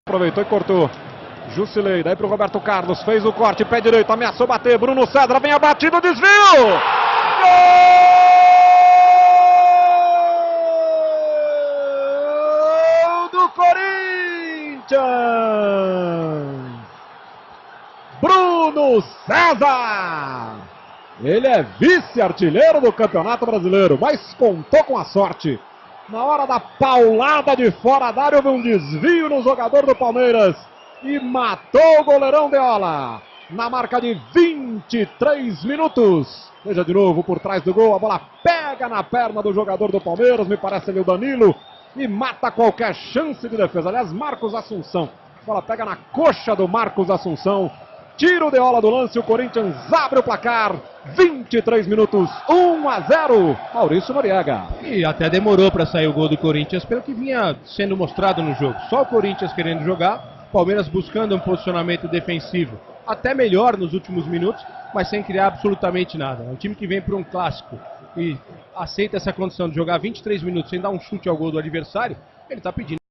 Aproveitou e cortou. Jusilei, daí pro Roberto Carlos, fez o corte, pé direito, ameaçou bater, Bruno César, vem a batida, desvio! Gol do Corinthians! Bruno César! Ele é vice-artilheiro do Campeonato Brasileiro, mas contou com a sorte. Na hora da paulada de fora da área, houve um desvio no jogador do Palmeiras e matou o goleirão Deola. Na marca de 23 minutos. Veja de novo por trás do gol, a bola pega na perna do jogador do Palmeiras, me parece ali o Danilo, e mata qualquer chance de defesa. Aliás, Marcos Assunção. A bola pega na coxa do Marcos Assunção. Tira o Deola do lance, o Corinthians abre o placar, 23 minutos, 1-0, Maurício Noriega. E até demorou para sair o gol do Corinthians, pelo que vinha sendo mostrado no jogo. Só o Corinthians querendo jogar, Palmeiras buscando um posicionamento defensivo até melhor nos últimos minutos, mas sem criar absolutamente nada. É um time que vem para um clássico e aceita essa condição de jogar 23 minutos sem dar um chute ao gol do adversário, ele está pedindo.